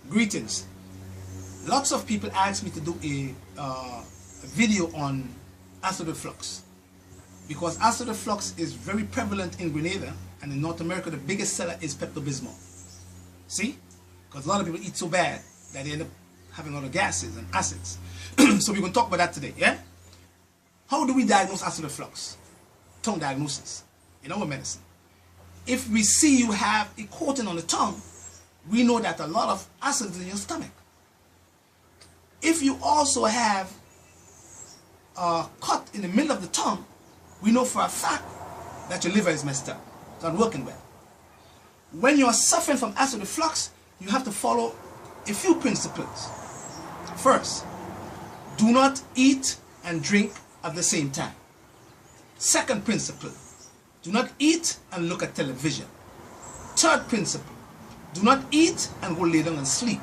Greetings. Lots of people ask me to do a video on acid reflux because acid reflux is very prevalent in Grenada, and in North America the biggest seller is Pepto-Bismol. See? Because a lot of people eat so bad that they end up having a lot of gases and acids. So we're going to talk about that today, yeah? How do we diagnose acid reflux? Tongue diagnosis in our medicine. If we see you have a coating on the tongue, we know that a lot of acid is in your stomach. If you also have a cut in the middle of the tongue, we know for a fact that your liver is messed up. It's not working well. When you are suffering from acid reflux, you have to follow a few principles. First, do not eat and drink at the same time. Second principle, do not eat and look at television. Third principle, do not eat and go lay down and sleep.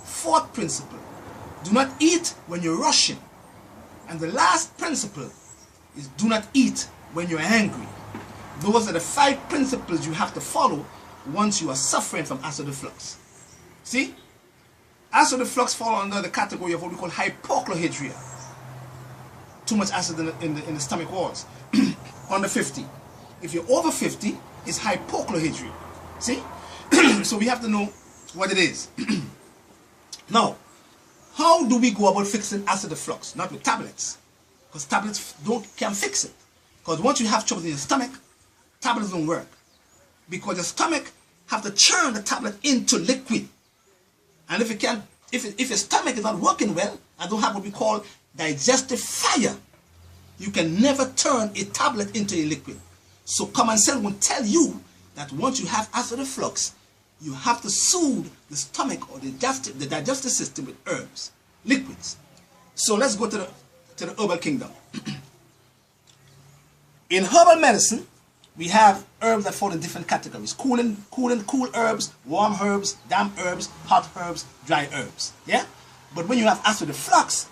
Fourth principle, do not eat when you're rushing. And the last principle is do not eat when you're angry. Those are the 5 principles you have to follow once you are suffering from acid reflux. See? Acid reflux falls under the category of what we call hypochlorhydria. Too much acid in the stomach walls. Under 50. If you're over 50, it's hypochlorhydria. See? So we have to know what it is. Now, how do we go about fixing acid reflux? Not with tablets. Because tablets can't fix it. Because once you have trouble in your stomach, tablets don't work. Because your stomach have to churn the tablet into liquid. And if your stomach is not working well and don't have what we call digestive fire, you can never turn a tablet into a liquid. So common sense will tell you that once you have acid reflux, you have to soothe the stomach or the digestive system with herbs, liquids. So let's go to the herbal kingdom. In herbal medicine, we have herbs that fall in different categories. Cool herbs, warm herbs, damp herbs, hot herbs, dry herbs. Yeah? But when you have acid reflux,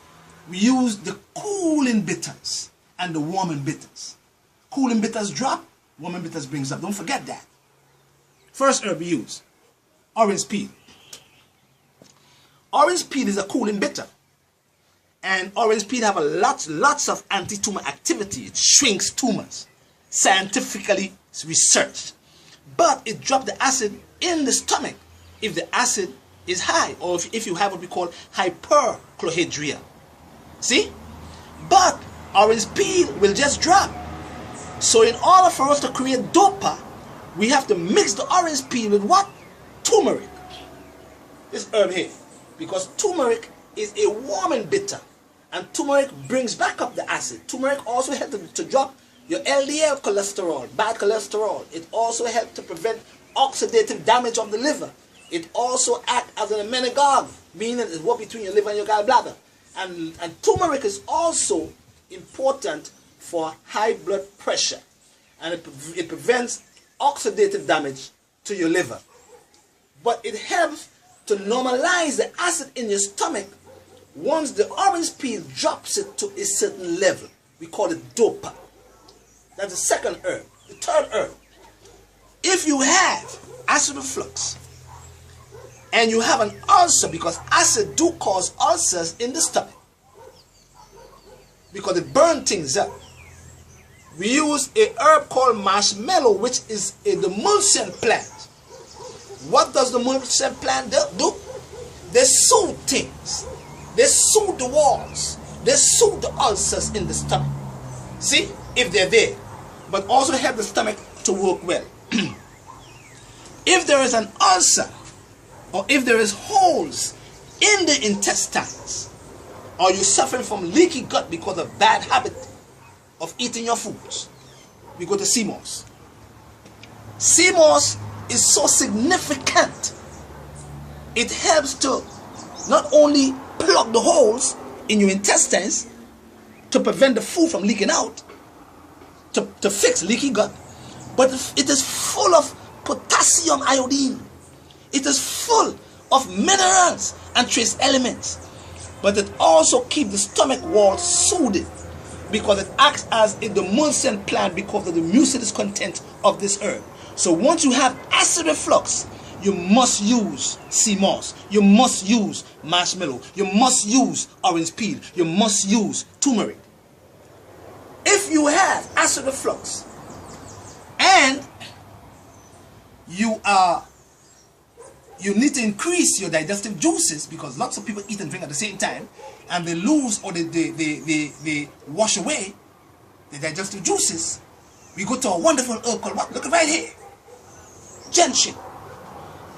we use the cooling bitters and the warming bitters. Cooling bitters drop, warming bitters brings up. Don't forget that. First herb we use, orange peel. Orange peel is a cooling bitter. And orange peel have lots of anti-tumor activity. It shrinks tumors. Scientifically researched. But it drops the acid in the stomach if the acid is high, or if you have what we call hyperchlorhydria. See? But orange peel will just drop. So in order for us to create dopa, we have to mix the orange peel with what? Turmeric. This herb here. Because turmeric is a warming bitter. And turmeric brings back up the acid. Turmeric also helps to drop your LDL cholesterol, bad cholesterol. It also helps to prevent oxidative damage of the liver. It also acts as an emmenagogue, meaning it's what between your liver and your gallbladder. And turmeric is also important for high blood pressure. And it prevents oxidative damage to your liver. But it helps to normalize the acid in your stomach once the orange peel drops it to a certain level. We call it dopa. That's the second herb. The third herb. If you have acid reflux and you have an ulcer, because acid do cause ulcers in the stomach because it burns things up, we use a herb called marshmallow, which is a demulcent plant. What does the demulcent plant do? They soothe things. They soothe the walls. They soothe the ulcers in the stomach. See? If they're there. But also help the stomach to work well. If there is an ulcer, or if there is holes in the intestines, or you're suffering from leaky gut because of bad habit of eating your foods, we go to sea moss. Sea moss is so significant. It helps to not only plug the holes in your intestines to prevent the food from leaking out, to fix leaky gut, but it is full of potassium iodine. It is full of minerals and trace elements. But it also keeps the stomach wall soothed because it acts as a demulcent plant because of the mucilus content of this herb. So once you have acid reflux you must use sea moss. You must use marshmallow. You must use orange peel. You must use turmeric. If you have acid reflux and you need to increase your digestive juices, because lots of people eat and drink at the same time and they lose or they wash away the digestive juices, we go to a wonderful herb called what? Look right here. Gentian.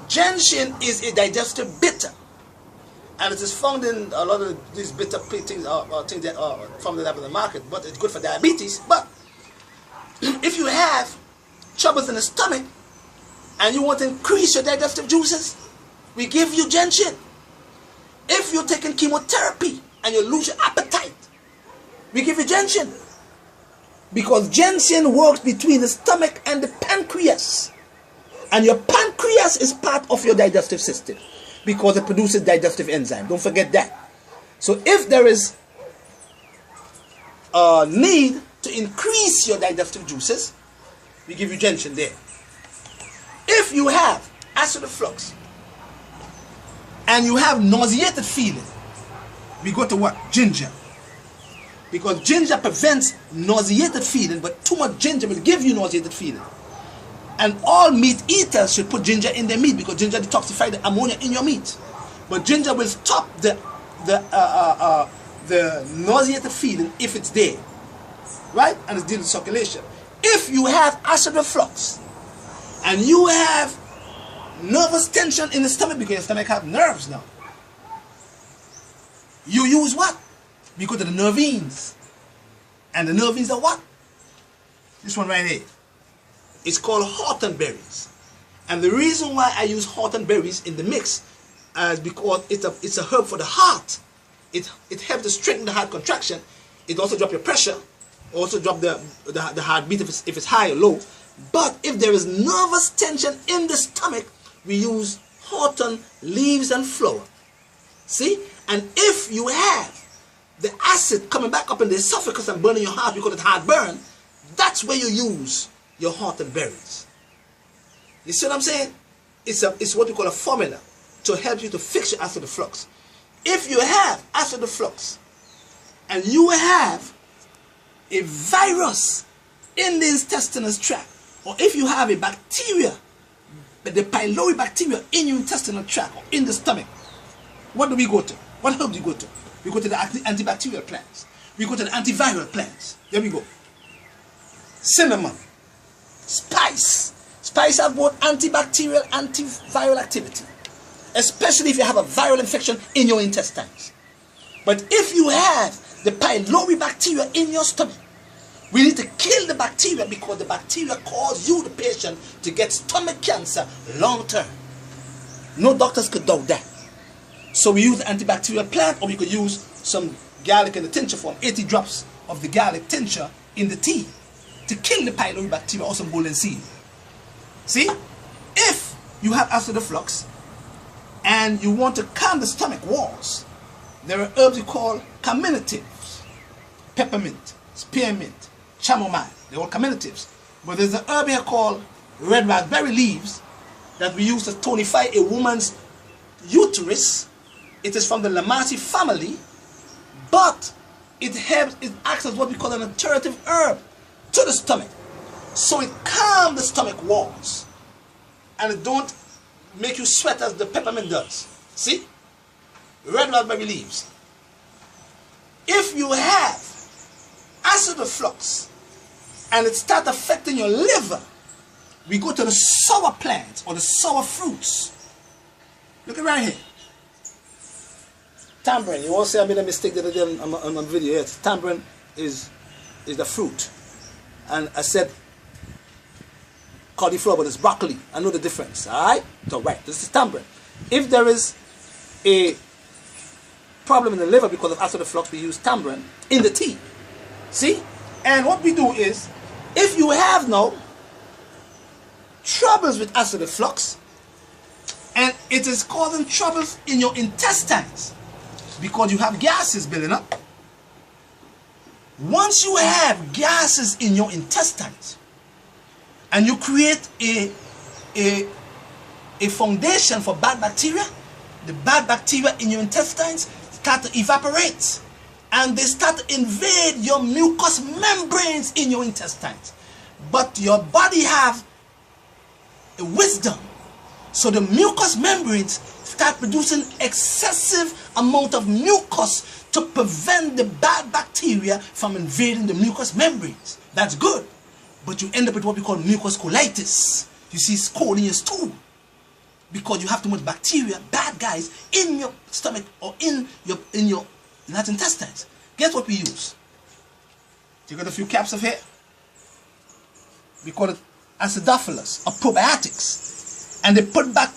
Gentian is a digestive bitter, and it is found in a lot of these bitter things things that are found in the market, but it's good for diabetes. But if you have troubles in the stomach and you want to increase your digestive juices, we give you gentian. If you're taking chemotherapy and you lose your appetite, we give you gentian. Because gentian works between the stomach and the pancreas. And your pancreas is part of your digestive system because it produces digestive enzyme. Don't forget that. So if there is a need to increase your digestive juices, we give you gentian there. If you have acid reflux and you have nauseated feeling, we go to what? Ginger. Because ginger prevents nauseated feeling, but too much ginger will give you nauseated feeling. And all meat eaters should put ginger in their meat because ginger detoxifies the ammonia in your meat. But ginger will stop the nauseated feeling if it's there, right? And it's dealing with circulation. If you have acid reflux and you have nervous tension in the stomach because your stomach has nerves now, you use what? We go to the nervines. And the nervines are what? This one right here. It's called horton berries. And the reason why I use horton berries in the mix is because it's a herb for the heart. It helps to strengthen the heart contraction. It also drops your pressure. Also drop the heartbeat if it's high or low. But if there is nervous tension in the stomach, we use horton leaves and flower. See? And if you have the acid coming back up in the esophagus and burning your heart, we call it heartburn, that's where you use your horton berries. You see what I'm saying? It's what we call a formula to help you to fix your acid reflux. If you have acid reflux and you have a virus in the intestinal tract, or if you have a bacteria, the pylori bacteria in your intestinal tract or in the stomach, what do we go to? What herb do you go to? We go to the antibacterial plants. We go to the antiviral plants. There we go. Cinnamon, spice. Spice have both antibacterial and antiviral activity, especially if you have a viral infection in your intestines. But if you have the pylori bacteria in your stomach, we need to kill the bacteria because the bacteria cause you, the patient, to get stomach cancer long term. No doctors could doubt that. So we use the antibacterial plant, or we could use some garlic in the tincture form, 80 drops of the garlic tincture in the tea to kill the pylori bacteria, or some golden seed. See? If you have acid reflux and you want to calm the stomach walls, there are herbs we call carminatives, peppermint, spearmint, chamomile. They're all carminatives. But there's an herb here called red raspberry leaves that we use to tonify a woman's uterus. It is from the Lamaci family, but it acts as what we call an alterative herb to the stomach. So it calms the stomach walls and it don't make you sweat as the peppermint does. See? Red raspberry leaves. If you have acid reflux and it starts affecting your liver, we go to the sour plants or the sour fruits. Look at right here. Tamarind. You won't say I made a mistake that I did on my video. Yes, tamarind is the fruit. And I said cauliflower, but it's broccoli. I know the difference. Alright? So right, this is tamarind. If there is a problem in the liver because of acid reflux, we use tamarind in the tea. See? And what we do is, if you have now troubles with acid reflux and it is causing troubles in your intestines because you have gases building up, once you have gases in your intestines and you create a a foundation for bad bacteria, the bad bacteria in your intestines start to evaporate. And they start to invade your mucous membranes in your intestines. But your body have a wisdom. So the mucous membranes start producing excessive amount of mucus to prevent the bad bacteria from invading the mucous membranes. That's good. But you end up with what we call mucus colitis. You see, it's cold in your stool because you have too much bacteria, bad guys, in your stomach or in your intestines. Guess what we use? You got a few caps of hair. We call it acidophilus or probiotics, and they put back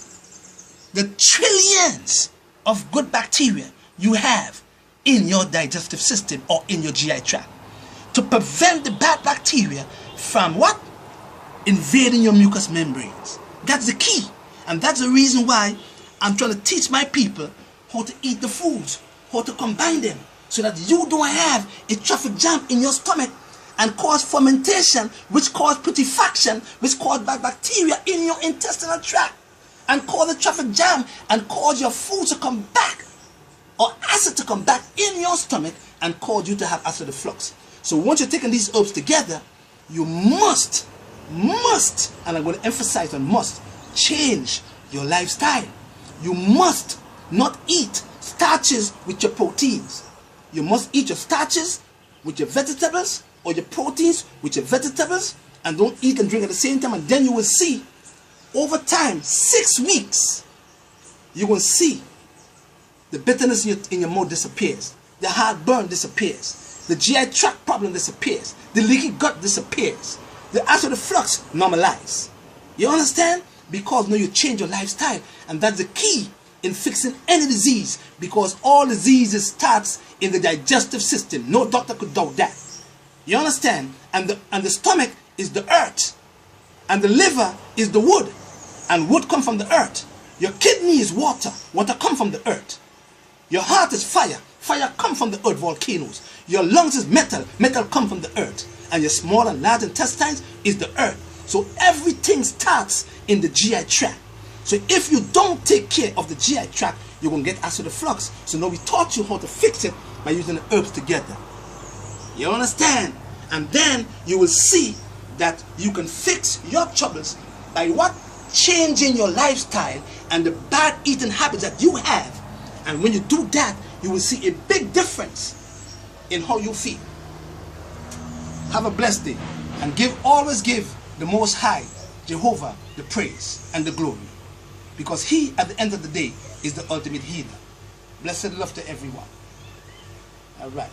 the trillions of good bacteria you have in your digestive system or in your GI tract to prevent the bad bacteria from what? Invading your mucous membranes. That's the key, and that's the reason why I'm trying to teach my people how to eat the foods, how to combine them, so that you don't have a traffic jam in your stomach and cause fermentation, which cause putrefaction, which cause bad bacteria in your intestinal tract, and cause a traffic jam and cause your food to come back, or acid to come back in your stomach and cause you to have acid reflux. So once you're taking these herbs together, you must, and I'm going to emphasize on must, change your lifestyle. You must not eat starches with your proteins. You must eat your starches with your vegetables, or your proteins with your vegetables, and don't eat and drink at the same time, and then you will see over time, 6 weeks, you will see the bitterness in your mouth disappears, the heartburn disappears, the GI tract problem disappears, the leaky gut disappears, the acid reflux normalizes. You understand? Because now you change your lifestyle, and that's the key in fixing any disease, because all diseases starts in the digestive system. No doctor could doubt that. You understand? And the stomach is the earth, and the liver is the wood, and wood come from the earth. Your kidney is water, water come from the earth. Your heart is fire, fire come from the earth, volcanoes. Your lungs is metal, metal come from the earth. And your small and large intestines is the earth. So everything starts in the GI tract. So if you don't take care of the GI tract, you're going to get acid reflux. So now we taught you how to fix it by using the herbs together. You understand? And then you will see that you can fix your troubles by what? Changing your lifestyle and the bad eating habits that you have. And when you do that, you will see a big difference in how you feel. Have a blessed day, and always give the Most High, Jehovah, the praise and the glory, because He, at the end of the day, is the ultimate healer. Blessed love to everyone. All right.